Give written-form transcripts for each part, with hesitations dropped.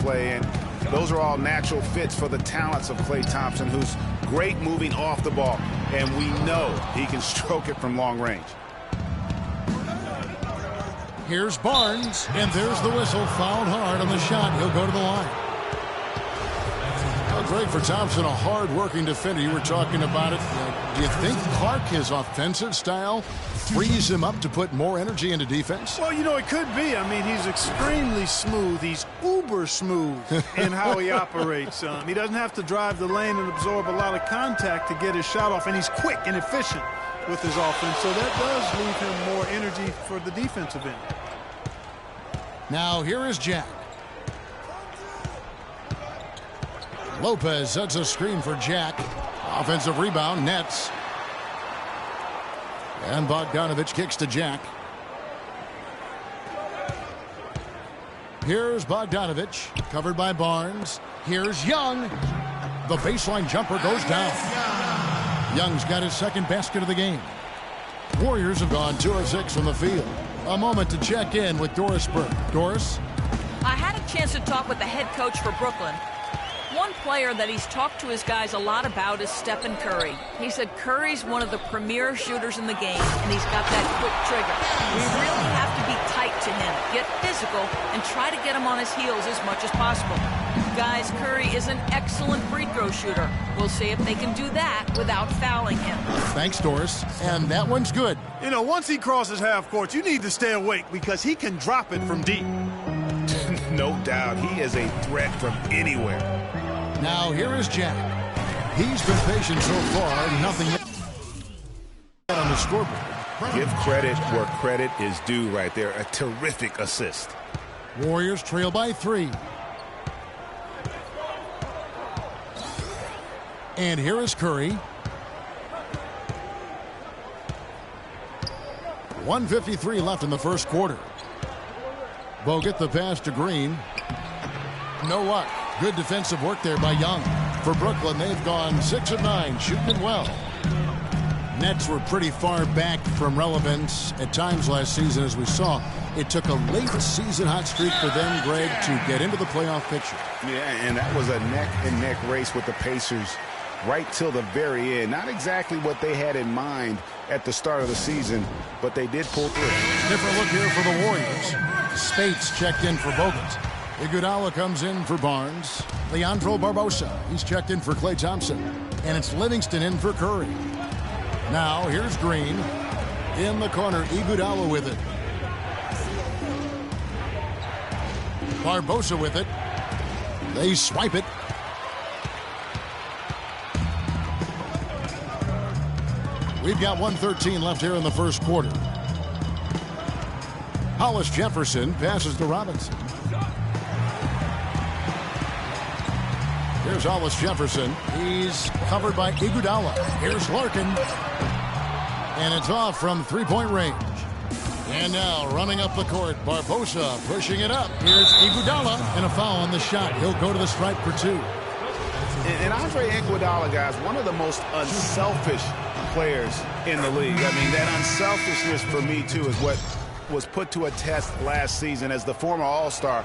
play, and those are all natural fits for the talents of Klay Thompson, who's great moving off the ball, and we know he can stroke it from long range. Here's Barnes, and there's the whistle. Fouled hard on the shot. He'll go to the line. Well, great for Thompson, a hard-working defender. You were talking about it. Do you think Clark, his offensive style, frees him up to put more energy into defense? Well, you know, it could be. I mean, he's extremely smooth. He's uber smooth in how he operates. He doesn't have to drive the lane and absorb a lot of contact to get his shot off, and he's quick and efficient with his offense, so that does leave him more energy for the defensive end. Now here is Jack. Lopez sets a screen for Jack. Offensive rebound, Nets. And Bogdanovich kicks to Jack. Here's Bogdanovich, covered by Barnes. Here's Young. The baseline jumper goes down. Young's got his second basket of the game. Warriors have gone 2 of 6 from the field. A moment to check in with Doris Burke. Doris? I had a chance to talk with the head coach for Brooklyn. One player that he's talked to his guys a lot about is Stephen Curry. He said Curry's one of the premier shooters in the game, and he's got that quick trigger. We really have to be tight to him, get physical, and try to get him on his heels as much as possible. Guys, Curry is an excellent free throw shooter. We'll see if they can do that without fouling him. Thanks, Doris. And that one's good. You know, once he crosses half court, you need to stay awake because he can drop it from deep. No doubt. He is a threat from anywhere. Now here is Jack. He's been patient so far. Nothing on the scoreboard. Give credit where credit is due right there. A terrific assist. Warriors trail by 3. And here is Curry. 1:53 left in the first quarter. Bogut the pass to Green. No luck. Good defensive work there by Young. For Brooklyn, they've gone 6 of 9, shooting it well. Nets were pretty far back from relevance at times last season, as we saw. It took a late season hot streak for them, Greg, to get into the playoff picture. Yeah, and that was a neck-and-neck race with the Pacers right till the very end. Not exactly what they had in mind at the start of the season, but they did pull through. Different look here for the Warriors. Spates checked in for Bogut. Iguodala comes in for Barnes. Leandro Barbosa, he's checked in for Klay Thompson. And it's Livingston in for Curry. Now, here's Green. In the corner, Iguodala with it. Barbosa with it. They swipe it. We've got 1:13 left here in the first quarter. Hollis Jefferson passes to Robinson. Here's Hollis Jefferson. He's covered by Iguodala. Here's Larkin. And it's off from three-point range. And now running up the court, Barbosa pushing it up. Here's Iguodala, and a foul on the shot. He'll go to the stripe for 2. And Andre Iguodala, guys, one of the most unselfish players in the league. I mean, that unselfishness for me, too, is what was put to a test last season as the former All-Star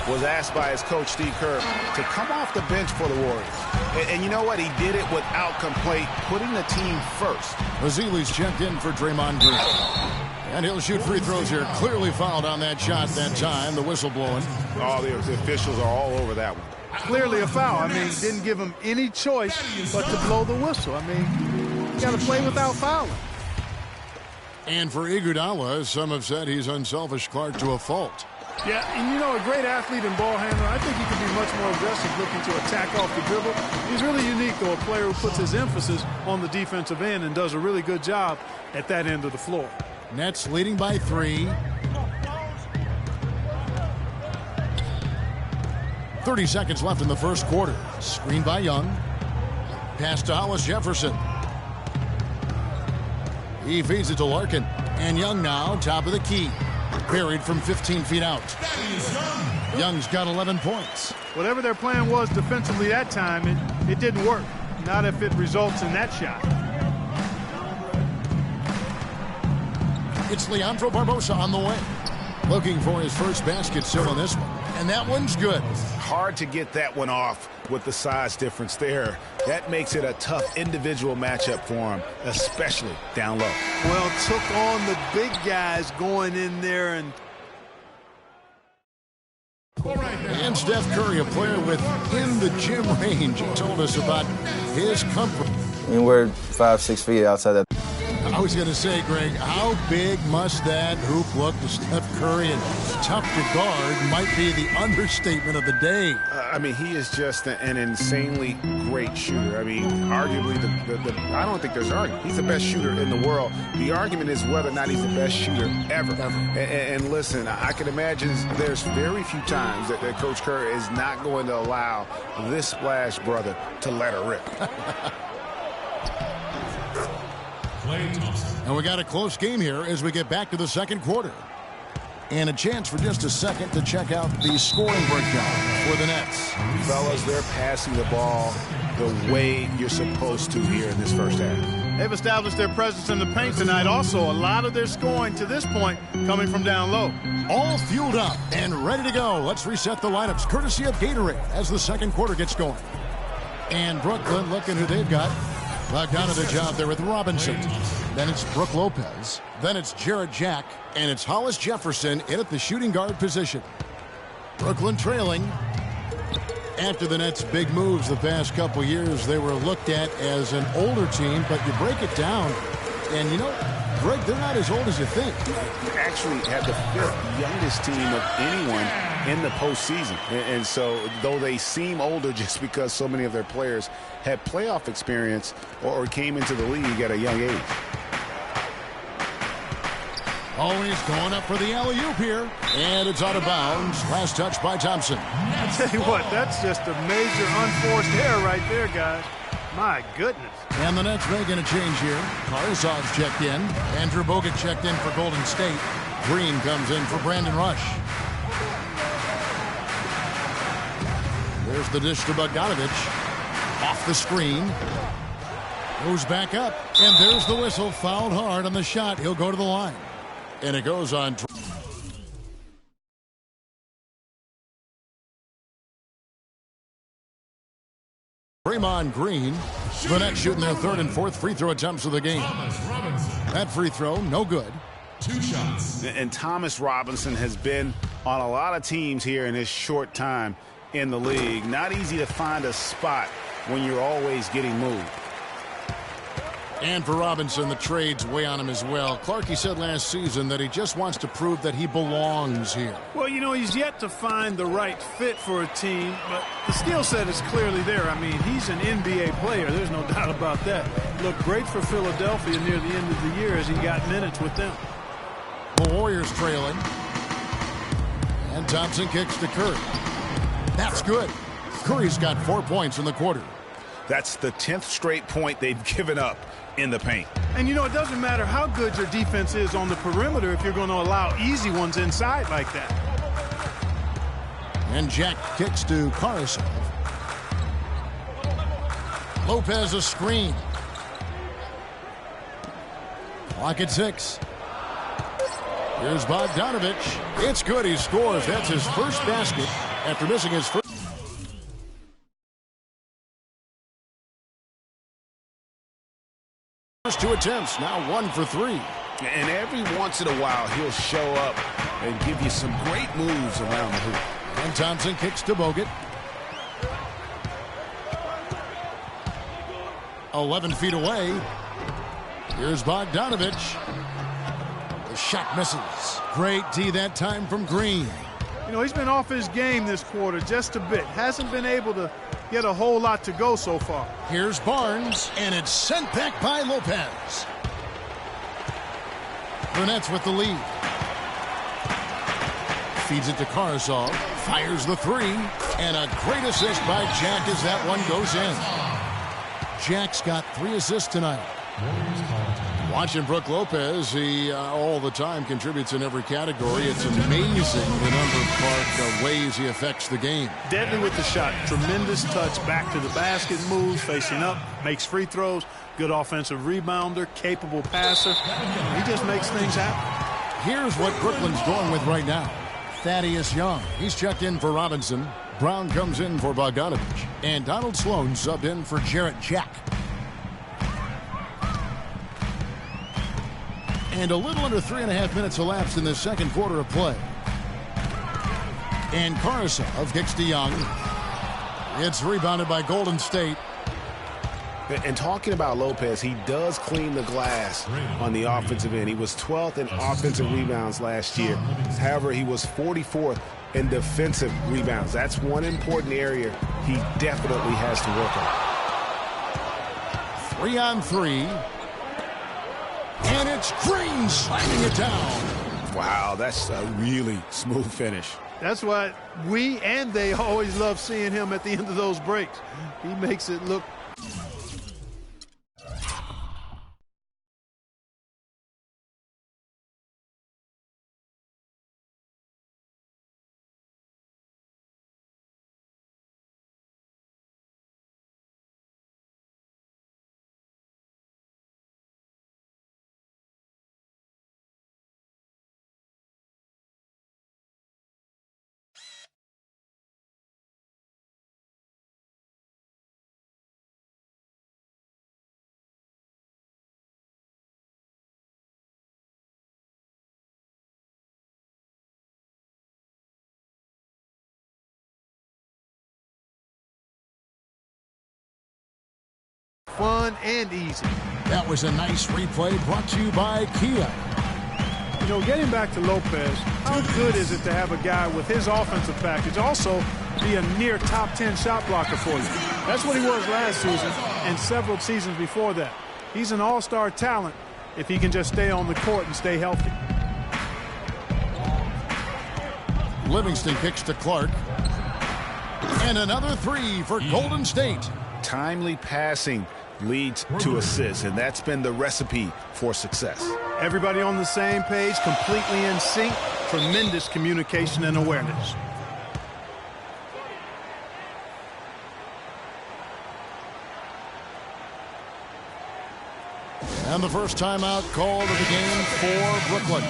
was asked by his coach, Steve Kerr, to come off the bench for the Warriors. And you know what? He did it without complaint, putting the team first. Mazzili's checked in for Draymond Green. And he'll shoot free throws here. Clearly fouled on that shot that time. The whistle blowing. Oh, the officials are all over that one. Clearly a foul. I mean, didn't give him any choice but to blow the whistle. I mean, you got to play without fouling. And for Iguodala, some have said he's unselfish, Clark, to a fault. Yeah, and you know, a great athlete and ball handler, I think he can be much more aggressive looking to attack off the dribble. He's really unique, though, a player who puts his emphasis on the defensive end and does a really good job at that end of the floor. Nets leading by 3. 30 seconds left in the first quarter. Screen by Young. Pass to Hollis Jefferson. He feeds it to Larkin. And Young now, top of the key. Buried from 15 feet out. Young's got 11 points. Whatever their plan was defensively that time, it didn't work. Not if it results in that shot. It's Leandro Barbosa on the way. Looking for his first basket still in this one. And that one's good. Hard to get that one off with the size difference there. That makes it a tough individual matchup for him, especially down low. Well, took on the big guys going in there and... And Steph Curry, a player within the gym range, told us about his comfort. I mean, we're 5-6 feet outside that. I was going to say, Greg, how big must that hoop look to Steph Curry? And tough to guard might be the understatement of the day. I mean, he is just an insanely great shooter. I mean, arguably, I don't think there's an argument. He's the best shooter in the world. The argument is whether or not he's the best shooter ever. And listen, I can imagine there's very few times that Coach Curry is not going to allow this splash brother to let her rip. And we got a close game here as we get back to the second quarter. And a chance for just a second to check out the scoring breakdown for the Nets. Fellas, they're passing the ball the way you're supposed to here in this first half. They've established their presence in the paint tonight. Also, a lot of their scoring to this point coming from down low. All fueled up and ready to go. Let's reset the lineups courtesy of Gatorade as the second quarter gets going. And Brooklyn looking who they've got. Bogdanovich out there with Robinson. Then it's Brook Lopez. Then it's Jarrett Jack. And it's Hollis Jefferson in at the shooting guard position. Brooklyn trailing. After the Nets' big moves the past couple years, they were looked at as an older team, but you break it down, and you know, Greg, they're not as old as you think. They actually had the fifth youngest team of anyone in the postseason. And so, though they seem older just because so many of their players had playoff experience or came into the league at a young age. Always going up for the alley-oop here. And it's out of bounds. Last touch by Thompson. I tell you what, that's just a major unforced error right there, guys. My goodness. And the Nets making a change here. Karsov's checked in. Andrew Bogut checked in for Golden State. Green comes in for Brandon Rush. There's the dish to Bogdanovich. Off the screen. Goes back up. And there's the whistle. Fouled hard on the shot. He'll go to the line. And it goes on. Draymond Green. The Nets shooting their third and fourth free throw attempts of the game. That free throw, no good. 2 shots. And Thomas Robinson has been on a lot of teams here in his short time in the league. Not easy to find a spot when you're always getting moved. And for Robinson, the trade's weigh on him as well. Clarkey said last season that he just wants to prove that he belongs here. Well, you know, he's yet to find the right fit for a team, but the skill set is clearly there. I mean, he's an NBA player. There's no doubt about that. Looked great for Philadelphia near the end of the year as he got minutes with them. The Warriors trailing. And Thompson kicks to Curry. That's good. Curry's got 4 points in the quarter. That's the 10th straight point they've given up in the paint. And, you know, it doesn't matter how good your defense is on the perimeter if you're going to allow easy ones inside like that. And Jack kicks to Karsov. Lopez a screen. Clock at 6. Here's Bogdanovich. It's good. He scores. That's his first basket after missing his first. First 2 attempts, now 1 for 3. And every once in a while, he'll show up and give you some great moves around the hoop. And Thompson kicks to Bogut. 11 feet away. Here's Bogdanovich. The shot misses. Great D that time from Green. You know, he's been off his game this quarter just a bit. Hasn't been able to get a whole lot to go so far. Here's Barnes, and it's sent back by Lopez. The Nets with the lead. Feeds it to Karsov. Fires the 3. And a great assist by Jack as that one goes in. Jack's got 3 assists tonight. Watching Brook Lopez, he all the time contributes in every category. It's amazing the number of ways he affects the game. Deadly with the shot. Tremendous touch. Back to the basket moves, facing up, makes free throws. Good offensive rebounder, capable passer. He just makes things happen. Here's what Brooklyn's going with right now. Thaddeus Young. He's checked in for Robinson. Brown comes in for Bogdanovich. And Donald Sloan subbed in for Jarrett Jack. And a little under 3.5 minutes elapsed in the second quarter of play. And Karasov kicks to Young. It's rebounded by Golden State. And talking about Lopez, he does clean the glass on the offensive end. He was 12th in offensive rebounds last year. However, he was 44th in defensive rebounds. That's one important area he definitely has to work on. 3-on-3. And it's Green slamming it down. Wow, that's a really smooth finish. That's why we and they always love seeing him at the end of those breaks. He makes it look. Fun and easy. That was a nice replay brought to you by Kia. You know, getting back to Lopez, how good is it to have a guy with his offensive package also be a near top 10 shot blocker for you? That's what he was last season and several seasons before that. He's an all-star talent if he can just stay on the court and stay healthy. Livingston kicks to Clark. And another three for Golden State. Timely passing leads to assists, and that's been the recipe for success. Everybody on the same page, completely in sync, tremendous communication and awareness. And the first timeout called of the game for Brooklyn.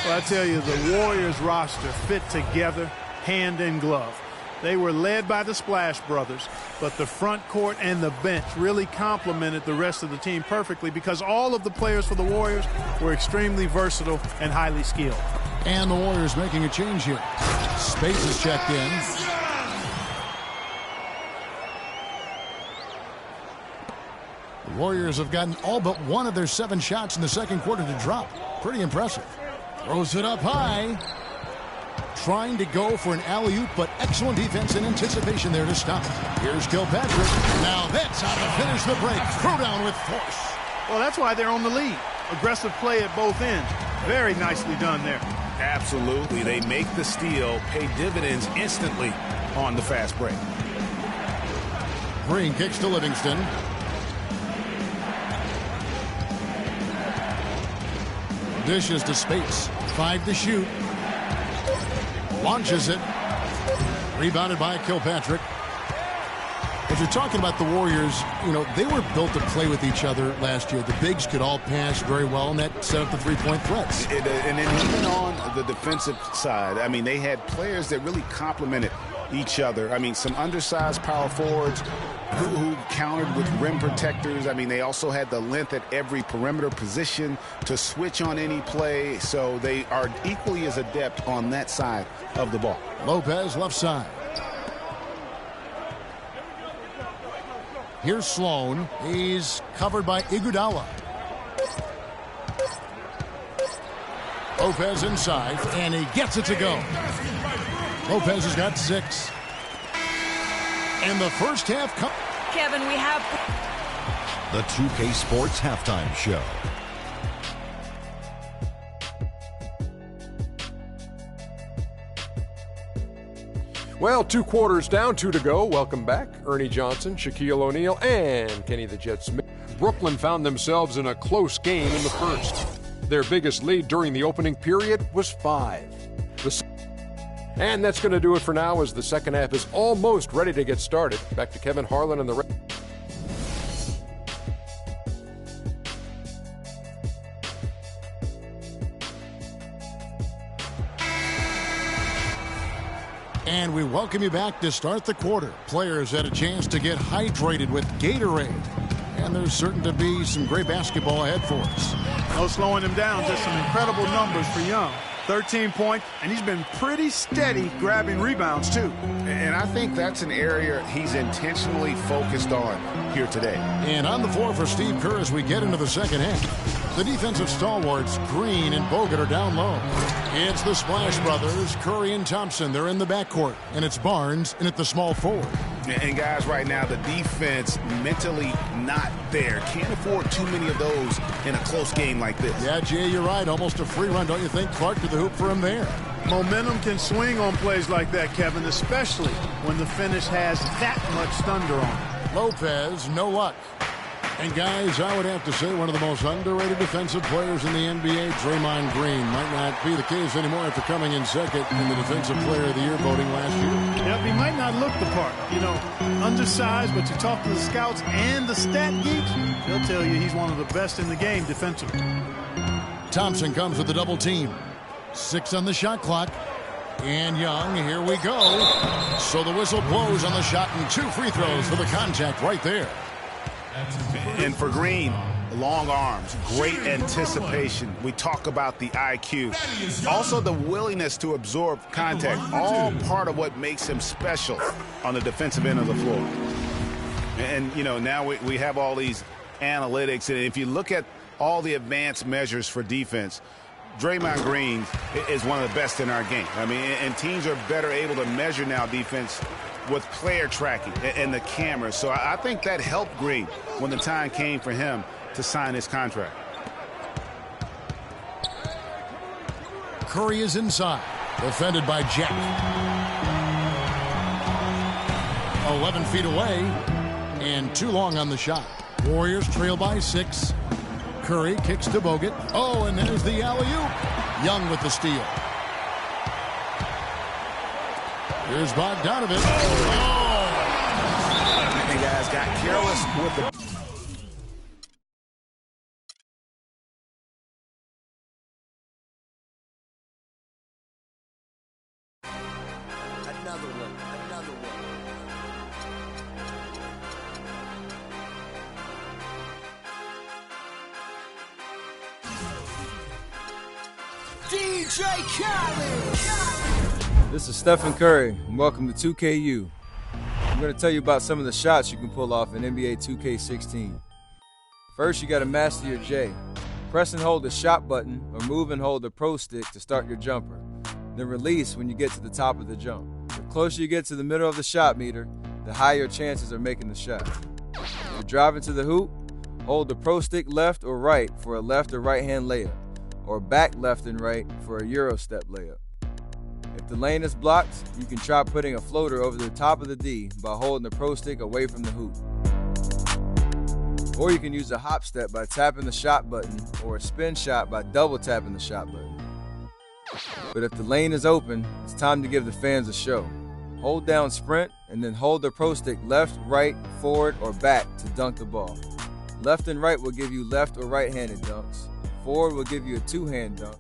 Well, I tell you, the Warriors roster fit together hand in glove. They were led by the Splash Brothers, but the front court and the bench really complemented the rest of the team perfectly because all of the players for the Warriors were extremely versatile and highly skilled. And the Warriors making a change here. Space is checked in. The Warriors have gotten all but one of their 7 shots in the second quarter to drop. Pretty impressive. Throws it up high. Trying to go for an alley-oop, but excellent defense and anticipation there to stop. Here's Kilpatrick. Now that's how to finish the break. Throw down with force. Well, that's why they're on the lead. Aggressive play at both ends. Very nicely done there. Absolutely. They make the steal, pay dividends instantly on the fast break. Green kicks to Livingston. Dishes to Spates. 5 to shoot. Launches it. Rebounded by Kilpatrick. If you're talking about the Warriors, you know, they were built to play with each other last year. The bigs could all pass very well, and that set up the three-point threats. And then even on the defensive side, I mean, they had players that really complemented each other. I mean, some undersized power forwards who countered with rim protectors. I mean, they also had the length at every perimeter position to switch on any play. So they are equally as adept on that side of the ball. Lopez left side. Here's Sloan. He's covered by Iguodala. Lopez inside, and he gets it to go. Lopez has got 6. And the first half. Kevin, we have the 2K Sports Halftime Show. Well, 2 quarters down, 2 to go. Welcome back. Ernie Johnson, Shaquille O'Neal, and Kenny the Jet Smith. Brooklyn found themselves in a close game in the first. Their biggest lead during the opening period was 5. And that's going to do it for now as the second half is almost ready to get started. Back to Kevin Harlan and the rest. we welcome you back to start the quarter. Players had a chance to get hydrated with Gatorade. And there's certain to be some great basketball ahead for us. No slowing him down, just some incredible numbers for Young. 13 points, and he's been pretty steady grabbing rebounds, too. And I think that's an area he's intentionally focused on here today. And on the floor for Steve Kerr as we get into the second half. The defensive stalwarts, Green and Bogut, are down low. It's the Splash Brothers, Curry and Thompson. They're in the backcourt. And it's Barnes in at the small forward. And guys, right now, the defense mentally not there. Can't afford too many of those in a close game like this. Yeah, Jay, you're right. Almost a free run, don't you think? Clark to the hoop for him there. Momentum can swing on plays like that, Kevin, especially when the finish has that much thunder on it. Lopez, no luck. And guys, I would have to say one of the most underrated defensive players in the NBA, Draymond Green. Might not be the case anymore after coming in second in the Defensive Player of the Year voting last year. Yep, he might not look the part. You know, undersized, but you talk to the scouts and the stat geeks, they'll tell you he's one of the best in the game defensively. Thompson comes with the double team. 6 on the shot clock. And Young, here we go. So the whistle blows on the shot and 2 free throws for the contact right there. And for Green, long arms, great anticipation. We talk about the IQ. Also the willingness to absorb contact, all part of what makes him special on the defensive end of the floor. And, you know, now we have all these analytics. And if you look at all the advanced measures for defense, Draymond Green is one of the best in our game. I mean, and teams are better able to measure now defense with player tracking and the cameras. So I think that helped Green when the time came for him to sign his contract. Curry is inside. Defended by Jack. 11 feet away. And too long on the shot. Warriors trail by 6. Curry kicks to Bogut. Oh, and there's the alley-oop. Young with the steal. Here's Bogdanovich. Oh! And guys got careless with the... Another one. DJ Khaled. This is Stephen Curry, and welcome to 2KU. I'm going to tell you about some of the shots you can pull off in NBA 2K16. First, you got to master your J. Press and hold the shot button, or move and hold the pro stick to start your jumper. Then release when you get to the top of the jump. The closer you get to the middle of the shot meter, the higher your chances of making the shot. If you're driving to the hoop, hold the pro stick left or right for a left or right hand layup, or back left and right for a Euro step layup. If the lane is blocked, you can try putting a floater over the top of the D by holding the pro stick away from the hoop. Or you can use a hop step by tapping the shot button, or a spin shot by double tapping the shot button. But if the lane is open, it's time to give the fans a show. Hold down sprint and then hold the pro stick left, right, forward, or back to dunk the ball. Left and right will give you left or right-handed dunks. Forward will give you a two-hand dunk.